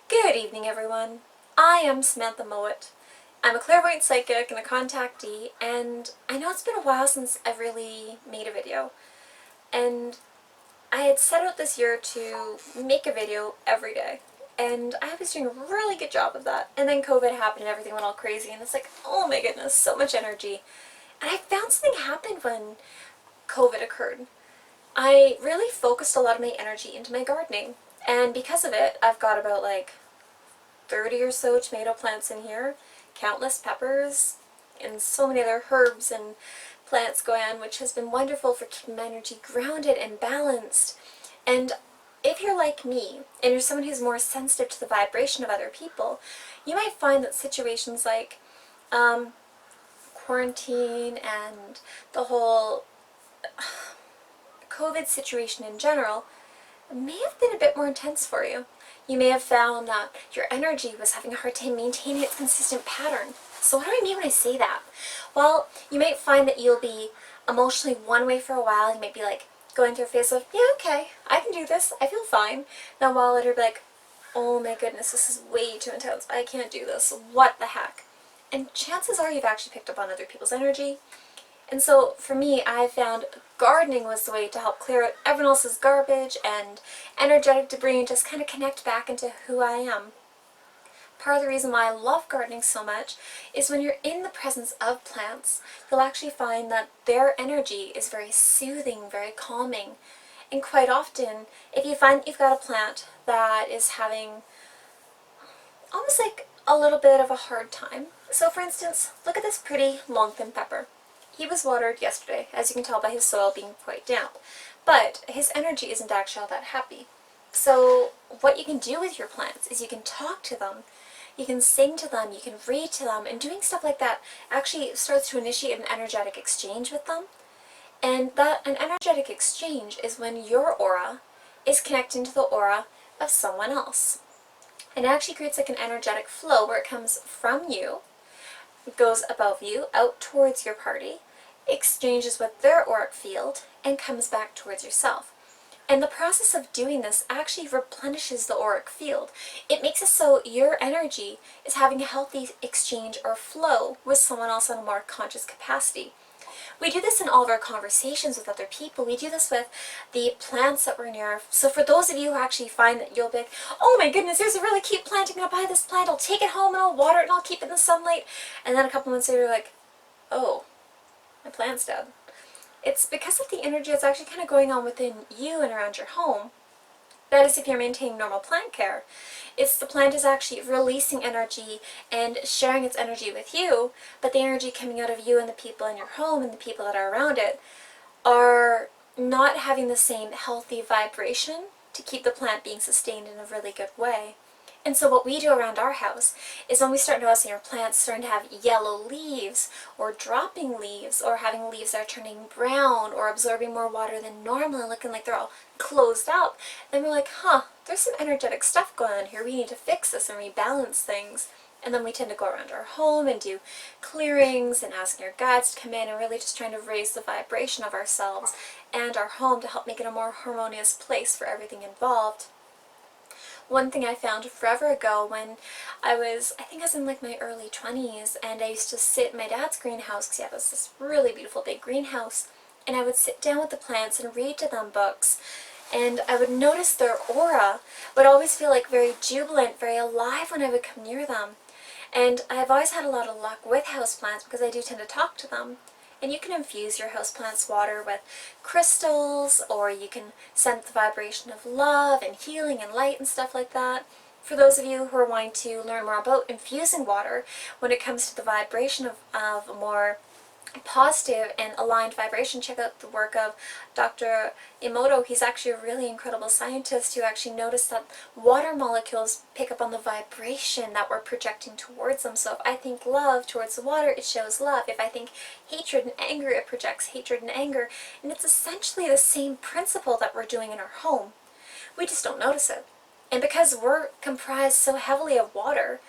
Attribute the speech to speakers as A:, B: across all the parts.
A: Good evening, everyone. I am Samantha Mowat. I'm a clairvoyant psychic and a contactee, and I know it's been a while since I've really made a video. And I had set out this year to make a video every day, and I was doing a really good job of that. And then COVID happened and everything went all crazy, and it's like, oh my goodness, so much energy. And I found something happened when COVID occurred. I really focused a lot of my energy into my gardening, and because of it, I've got about 30 or so tomato plants in here, countless peppers, and so many other herbs and plants going on, which has been wonderful for keeping my energy grounded and balanced. And if you're like me, and you're someone who's more sensitive to the vibration of other people, you might find that situations like quarantine and the whole COVID situation in general may have been a bit more intense for you. You may have found that your energy was having a hard time maintaining its consistent pattern. So what do I mean when I say that? Well, you might find that you'll be emotionally one way for a while. You might be going through a phase of, yeah, okay, I can do this, I feel fine. Then a while later be like, oh my goodness, this is way too intense, I can't do this, what the heck? And chances are you've actually picked up on other people's energy. And so for me, I found gardening was the way to help clear out everyone else's garbage and energetic debris and just kind of connect back into who I am. Part of the reason why I love gardening so much is when you're in the presence of plants, you'll actually find that their energy is very soothing, very calming. And quite often, if you find you've got a plant that is having almost like a little bit of a hard time. So for instance, look at this pretty long thin pepper. He was watered yesterday, as you can tell by his soil being quite damp, but his energy isn't actually all that happy. So what you can do with your plants is you can talk to them, you can sing to them, you can read to them, and doing stuff like that actually starts to initiate an energetic exchange with them. And that an energetic exchange is when your aura is connecting to the aura of someone else. And it actually creates like an energetic flow where it comes from you, goes above you, out towards your party, exchanges with their auric field, and comes back towards yourself. And the process of doing this actually replenishes the auric field. It makes it so your energy is having a healthy exchange or flow with someone else on a more conscious capacity. We do this in all of our conversations with other people. We do this with the plants that we're near. So for those of you who actually find that you'll be like, oh my goodness, there's a really cute plant, I'm going to buy this plant, I'll take it home and I'll water it and I'll keep it in the sunlight. And then a couple months later you're like, oh, my plant's dead. It's because of the energy that's actually kind of going on within you and around your home. That is if you're maintaining normal plant care. It's the plant is actually releasing energy and sharing its energy with you, but the energy coming out of you and the people in your home and the people that are around it are not having the same healthy vibration to keep the plant being sustained in a really good way. And so what we do around our house is when we start noticing our plants starting to have yellow leaves or dropping leaves or having leaves that are turning brown or absorbing more water than normal and looking like they're all closed up, then we're like, there's some energetic stuff going on here. We need to fix this and rebalance things. And then we tend to go around our home and do clearings and asking our guides to come in and really just trying to raise the vibration of ourselves and our home to help make it a more harmonious place for everything involved. One thing I found forever ago when I think I was in my early 20s, and I used to sit in my dad's greenhouse, because he had this really beautiful big greenhouse, and I would sit down with the plants and read to them books, and I would notice their aura would always feel very jubilant, very alive when I would come near them. And I've always had a lot of luck with houseplants because I do tend to talk to them. And you can infuse your houseplant's water with crystals, or you can send the vibration of love and healing and light and stuff like that. For those of you who are wanting to learn more about infusing water, when it comes to the vibration of a more positive and aligned vibration, check out the work of Dr. Emoto. He's actually a really incredible scientist who actually noticed that water molecules pick up on the vibration that we're projecting towards them. So if I think love towards the water, it shows love. If I think hatred and anger, it projects hatred and anger. And it's essentially the same principle that we're doing in our home. We just don't notice it. And because we're comprised so heavily of water,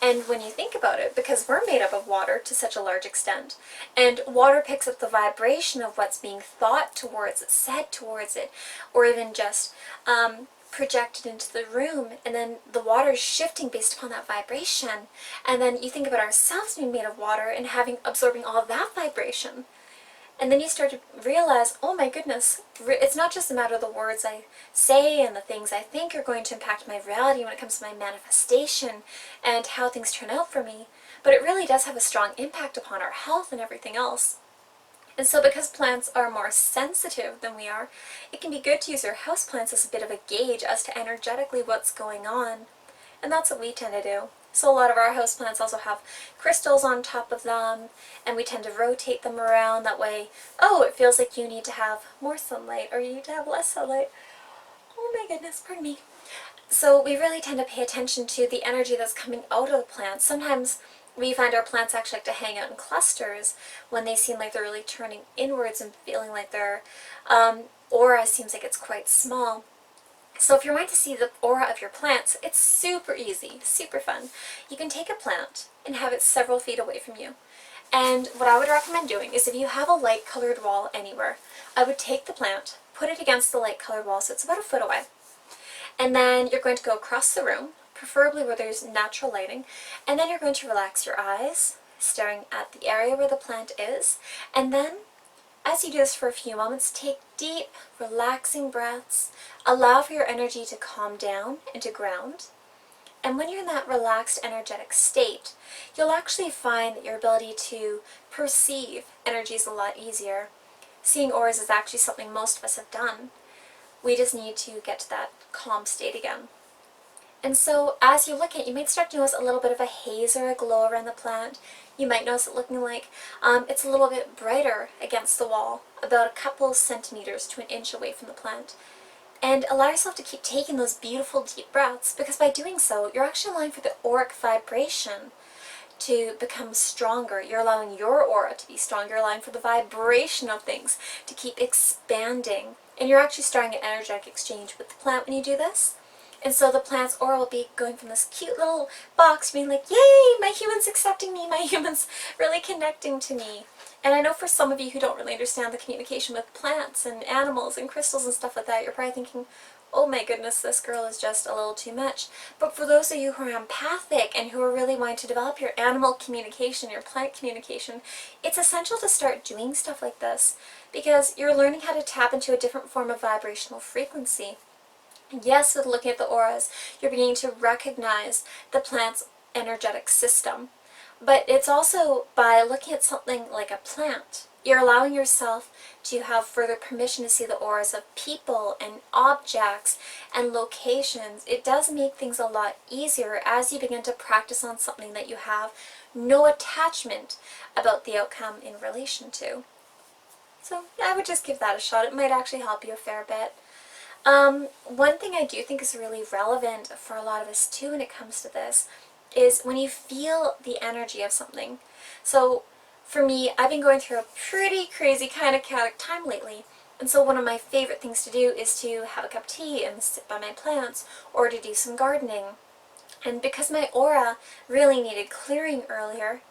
A: and when you think about it, because we're made up of water to such a large extent, and water picks up the vibration of what's being thought towards it, said towards it, or even just projected into the room, and then the water is shifting based upon that vibration. And then you think about ourselves being made of water and absorbing all of that vibration. And then you start to realize, oh my goodness, it's not just a matter of the words I say and the things I think are going to impact my reality when it comes to my manifestation and how things turn out for me, but it really does have a strong impact upon our health and everything else. And so because plants are more sensitive than we are, it can be good to use your houseplants as a bit of a gauge as to energetically what's going on. And that's what we tend to do. So a lot of our houseplants also have crystals on top of them, and we tend to rotate them around. That way, oh, it feels like you need to have more sunlight, or you need to have less sunlight. Oh my goodness, pardon me. So we really tend to pay attention to the energy that's coming out of the plants. Sometimes we find our plants actually like to hang out in clusters when they seem like they're really turning inwards and feeling like their aura seems like it's quite small. So if you're wanting to see the aura of your plants, it's super easy, super fun. You can take a plant and have it several feet away from you. And what I would recommend doing is if you have a light colored wall anywhere, I would take the plant, put it against the light colored wall so it's about a foot away. And then you're going to go across the room, preferably where there's natural lighting, and then you're going to relax your eyes, staring at the area where the plant is, and then as you do this for a few moments, take deep, relaxing breaths, allow for your energy to calm down and to ground. And when you're in that relaxed, energetic state, you'll actually find that your ability to perceive energy is a lot easier. Seeing auras is actually something most of us have done. We just need to get to that calm state again. And so as you look at it, you might start to notice a little bit of a haze or a glow around the plant. You might notice it looking like it's a little bit brighter against the wall, about a couple centimeters to an inch away from the plant. And allow yourself to keep taking those beautiful deep breaths, because by doing so, you're actually allowing for the auric vibration to become stronger. You're allowing your aura to be stronger. You're allowing for the vibration of things to keep expanding. And you're actually starting an energetic exchange with the plant when you do this. And so the plant's aura will be going from this cute little box being like, yay, my human's accepting me, my human's really connecting to me. And I know for some of you who don't really understand the communication with plants and animals and crystals and stuff like that, you're probably thinking, oh my goodness, this girl is just a little too much. But for those of you who are empathic and who are really wanting to develop your animal communication, your plant communication, it's essential to start doing stuff like this because you're learning how to tap into a different form of vibrational frequency. Yes, with looking at the auras, you're beginning to recognize the plant's energetic system. But it's also by looking at something like a plant, you're allowing yourself to have further permission to see the auras of people and objects and locations. It does make things a lot easier as you begin to practice on something that you have no attachment about the outcome in relation to. So I would just give that a shot. It might actually help you a fair bit. One thing I do think is really relevant for a lot of us too when it comes to this is when you feel the energy of something. So for me, I've been going through a pretty crazy kind of chaotic time lately, and so one of my favorite things to do is to have a cup of tea and sit by my plants or to do some gardening. And because my aura really needed clearing earlier,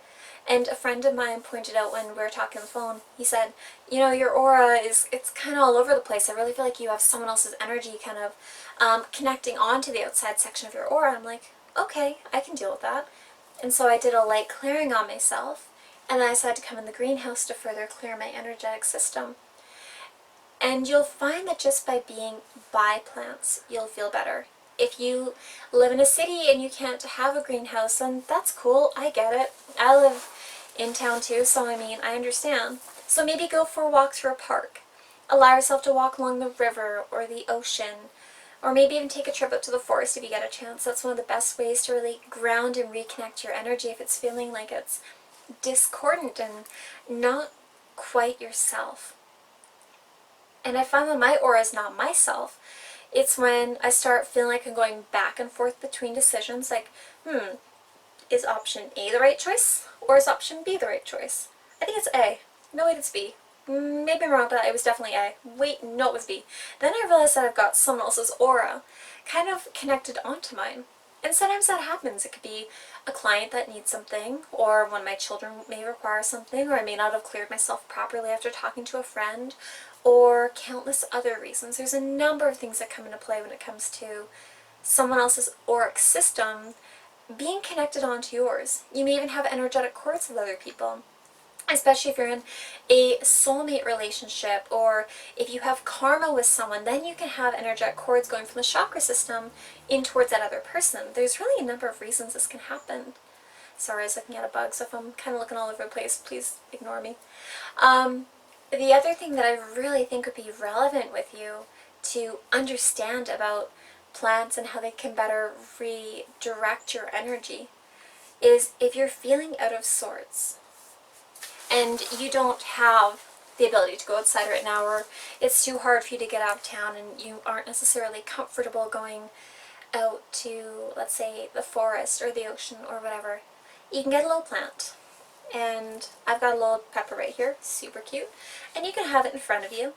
A: and a friend of mine pointed out when we were talking on the phone, he said, you know, your aura it's kind of all over the place. I really feel like you have someone else's energy kind of connecting onto the outside section of your aura. I'm like, okay, I can deal with that. And so I did a light clearing on myself, and then I decided to come in the greenhouse to further clear my energetic system. And you'll find that just by being by plants, you'll feel better. If you live in a city and you can't have a greenhouse, then that's cool, I get it. I live in town too, so I mean, I understand. So maybe go for a walk through a park. Allow yourself to walk along the river or the ocean, or maybe even take a trip out to the forest if you get a chance. That's one of the best ways to really ground and reconnect your energy if it's feeling like it's discordant and not quite yourself. And I find when my aura is not myself, it's when I start feeling like I'm going back and forth between decisions, like, is option A the right choice, or is option B the right choice? I think it's A. No, wait, it's B. Maybe I'm wrong, but it was definitely A. Wait, no, it was B. Then I realized that I've got someone else's aura kind of connected onto mine. And sometimes that happens. It could be a client that needs something, or one of my children may require something, or I may not have cleared myself properly after talking to a friend, or countless other reasons. There's a number of things that come into play when it comes to someone else's auric system being connected onto yours. You may even have energetic cords with other people, especially if you're in a soulmate relationship, or if you have karma with someone, then you can have energetic cords going from the chakra system in towards that other person. There's really a number of reasons this can happen. Sorry, I was looking at a bug, so if I'm kind of looking all over the place, please ignore me. The other thing that I really think would be relevant with you to understand about plants and how they can better redirect your energy is if you're feeling out of sorts and you don't have the ability to go outside right now, or it's too hard for you to get out of town and you aren't necessarily comfortable going out to, let's say, the forest or the ocean or whatever, you can get a little plant. And I've got a little pepper right here, super cute, and you can have it in front of you.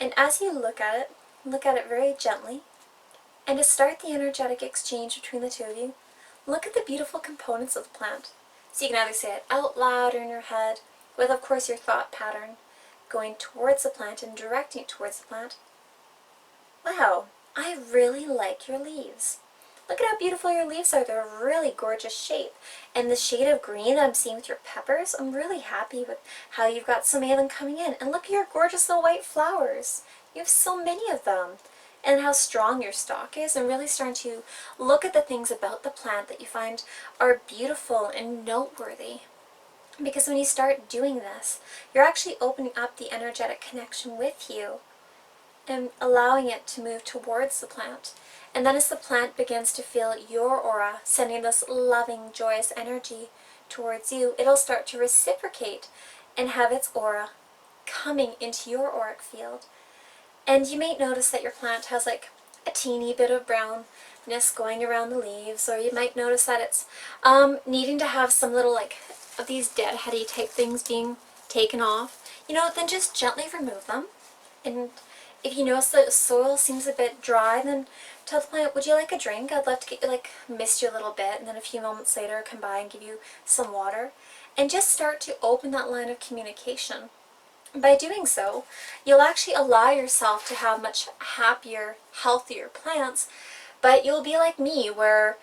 A: And as you look at it very gently, and to start the energetic exchange between the two of you, look at the beautiful components of the plant. So you can either say it out loud or in your head, with of course your thought pattern going towards the plant and directing it towards the plant. Wow, I really like your leaves. Look at how beautiful your leaves are. They're a really gorgeous shape. And the shade of green that I'm seeing with your peppers, I'm really happy with how you've got so many of them coming in. And look at your gorgeous little white flowers. You have so many of them. And how strong your stalk is, and really starting to look at the things about the plant that you find are beautiful and noteworthy. Because when you start doing this, you're actually opening up the energetic connection with you and allowing it to move towards the plant. And then as the plant begins to feel your aura, sending this loving, joyous energy towards you, it'll start to reciprocate and have its aura coming into your auric field. And you may notice that your plant has like a teeny bit of brownness going around the leaves, or you might notice that it's needing to have some little like of these deadheady type things being taken off. Then just gently remove them. And if you notice that the soil seems a bit dry, then tell the plant, would you like a drink? I'd love to get you mist you a little bit, and then a few moments later come by and give you some water. And just start to open that line of communication. By doing so, you'll actually allow yourself to have much happier, healthier plants, but you'll be like me where,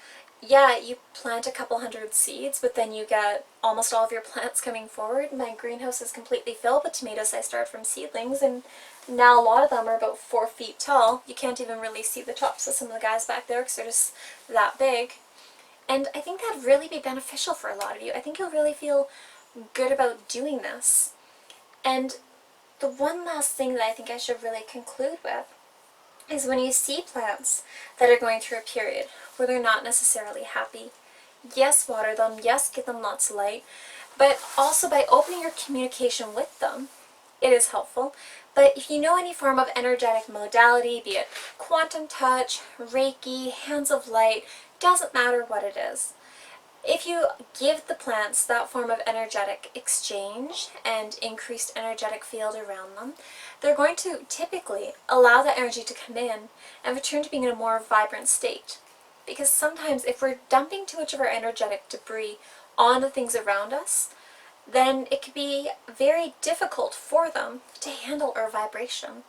A: yeah, you plant a couple hundred seeds, but then you get almost all of your plants coming forward. My greenhouse is completely filled with tomatoes I started from seedlings, and now a lot of them are about 4 feet tall. You can't even really see the tops of some of the guys back there because they're just that big. And I think that'd really be beneficial for a lot of you. I think you'll really feel good about doing this. And the one last thing that I think I should really conclude with is when you see plants that are going through a period where they're not necessarily happy, yes, water them, yes, give them lots of light, but also by opening your communication with them, it is helpful. But if you know any form of energetic modality, be it quantum touch, Reiki, hands of light, doesn't matter what it is. If you give the plants that form of energetic exchange and increased energetic field around them, they're going to typically allow that energy to come in and return to being in a more vibrant state. Because sometimes if we're dumping too much of our energetic debris on the things around us, then it can be very difficult for them to handle our vibration.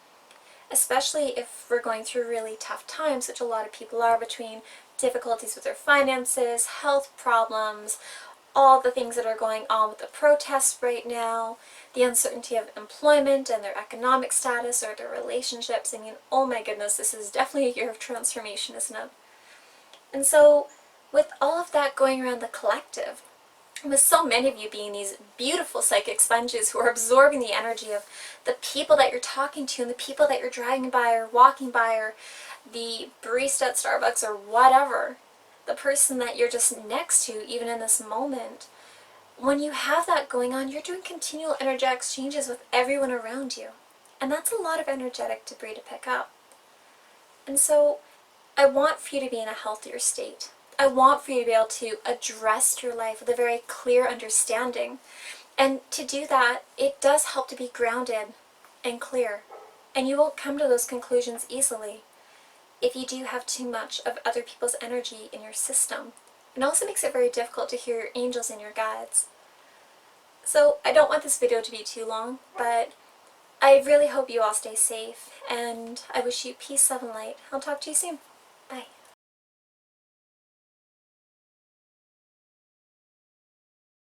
A: Especially if we're going through really tough times, which a lot of people are, between difficulties with their finances, health problems, all the things that are going on with the protests right now, the uncertainty of employment and their economic status or their relationships. I mean, oh my goodness, this is definitely a year of transformation, isn't it? And so, with all of that going around the collective, with so many of you being these beautiful psychic sponges who are absorbing the energy of the people that you're talking to and the people that you're driving by or walking by, or the barista at Starbucks or whatever, the person that you're just next to even in this moment, when you have that going on, you're doing continual energetic exchanges with everyone around you. And that's a lot of energetic debris to pick up. And so I want for you to be in a healthier state. I want for you to be able to address your life with a very clear understanding. And to do that, it does help to be grounded and clear. And you won't come to those conclusions easily if you do have too much of other people's energy in your system. It also makes it very difficult to hear your angels and your guides. So I don't want this video to be too long, but I really hope you all stay safe, and I wish you peace, love, and light. I'll talk to you soon. Bye.